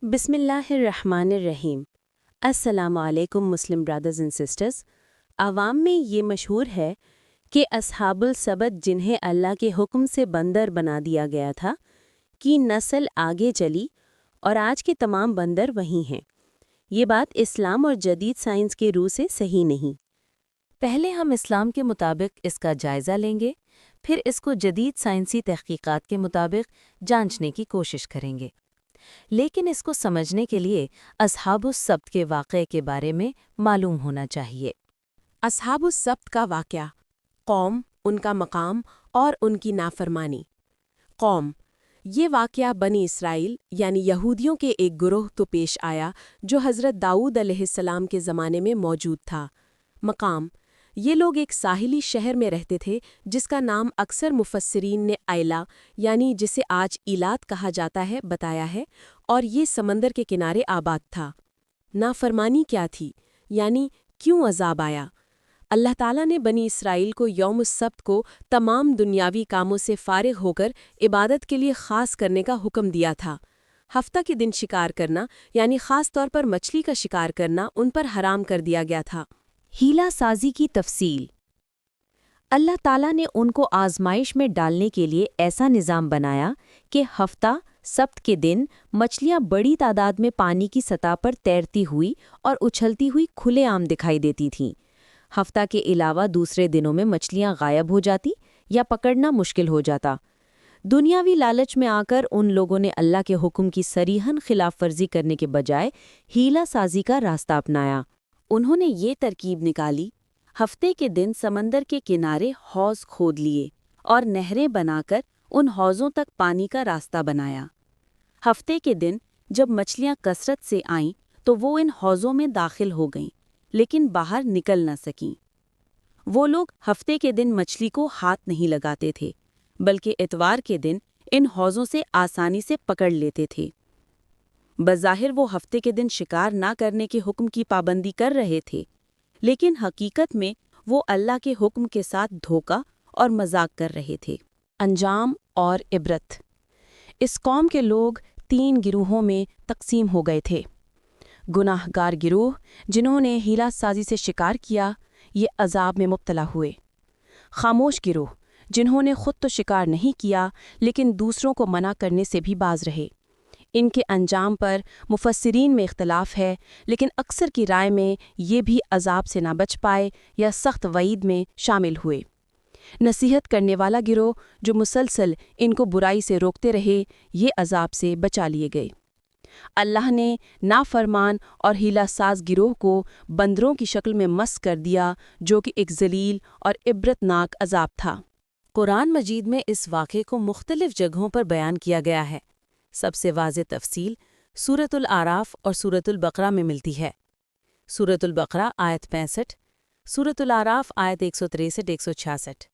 بسم اللہ الرحمن الرحیم۔ السلام علیکم مسلم برادرز اینڈ سسٹرز۔ عوام میں یہ مشہور ہے کہ اصحاب السبت جنہیں اللہ کے حکم سے بندر بنا دیا گیا تھا کی نسل آگے چلی اور آج کے تمام بندر وہی ہیں۔ یہ بات اسلام اور جدید سائنس کے روح سے صحیح نہیں۔ پہلے ہم اسلام کے مطابق اس کا جائزہ لیں گے، پھر اس کو جدید سائنسی تحقیقات کے مطابق جانچنے کی کوشش کریں گے۔ لیکن اس کو سمجھنے کے لیے اصحاب السبت کے واقعے کے بارے میں معلوم ہونا چاہیے۔ اصحاب السبت کا واقعہ، قوم، ان کا مقام اور ان کی نافرمانی۔ قوم، یہ واقعہ بنی اسرائیل یعنی یہودیوں کے ایک گروہ تو پیش آیا جو حضرت داؤد علیہ السلام کے زمانے میں موجود تھا۔ مقام، یہ لوگ ایک ساحلی شہر میں رہتے تھے جس کا نام اکثر مفسرین نے ایلا یعنی جسے آج ایلات کہا جاتا ہے بتایا ہے، اور یہ سمندر کے کنارے آباد تھا۔ نافرمانی کیا تھی؟ یعنی کیوں عذاب آیا؟ اللہ تعالیٰ نے بنی اسرائیل کو یوم السبت کو تمام دنیاوی کاموں سے فارغ ہو کر عبادت کے لیے خاص کرنے کا حکم دیا تھا۔ ہفتہ کے دن شکار کرنا یعنی خاص طور پر مچھلی کا شکار کرنا ان پر حرام کر دیا گیا تھا۔ ہیلا سازی کی تفصیل۔ اللہ تعالیٰ نے ان کو آزمائش میں ڈالنے کے لیے ایسا نظام بنایا کہ ہفتہ سبت کے دن مچھلیاں بڑی تعداد میں پانی کی سطح پر تیرتی ہوئی اور اچھلتی ہوئی کھلے عام دکھائی دیتی تھیں۔ ہفتہ کے علاوہ دوسرے دنوں میں مچھلیاں غائب ہو جاتی یا پکڑنا مشکل ہو جاتا۔ دنیاوی لالچ میں آ کر ان لوگوں نے اللہ کے حکم کی صریحاً خلاف ورزی کرنے کے بجائے ہیلا سازی کا راستہ اپنایا۔ انہوں نے یہ ترکیب نکالی، ہفتے کے دن سمندر کے کنارے حوض کھود لیے اور نہریں بنا کر ان حوضوں تک پانی کا راستہ بنایا۔ ہفتے کے دن جب مچھلیاں کثرت سے آئیں تو وہ ان حوضوں میں داخل ہو گئیں لیکن باہر نکل نہ سکیں۔ وہ لوگ ہفتے کے دن مچھلی کو ہاتھ نہیں لگاتے تھے بلکہ اتوار کے دن ان حوضوں سے آسانی سے پکڑ لیتے تھے۔ بظاہر وہ ہفتے کے دن شکار نہ کرنے کے حکم کی پابندی کر رہے تھے، لیکن حقیقت میں وہ اللہ کے حکم کے ساتھ دھوکہ اور مذاق کر رہے تھے۔ انجام اور عبرت۔ اس قوم کے لوگ 3 گروہوں میں تقسیم ہو گئے تھے۔ گناہ گار گروہ جنہوں نے ہیلا سازی سے شکار کیا، یہ عذاب میں مبتلا ہوئے۔ خاموش گروہ جنہوں نے خود تو شکار نہیں کیا لیکن دوسروں کو منع کرنے سے بھی باز رہے۔ ان کے انجام پر مفسرین میں اختلاف ہے، لیکن اکثر کی رائے میں یہ بھی عذاب سے نہ بچ پائے یا سخت وعید میں شامل ہوئے۔ نصیحت کرنے والا گروہ جو مسلسل ان کو برائی سے روکتے رہے، یہ عذاب سے بچا لیے گئے۔ اللہ نے نافرمان اور ہیلا ساز گروہ کو بندروں کی شکل میں مسخ کر دیا جو کہ ایک ذلیل اور عبرتناک عذاب تھا۔ قرآن مجید میں اس واقعے کو مختلف جگہوں پر بیان کیا گیا ہے۔ سب سے واضح تفصیل سورۃ الاعراف اور سورۃ البقرہ میں ملتی ہے۔ سورۃ البقرہ آیت 65، سورۃ الاعراف آیت 163-166۔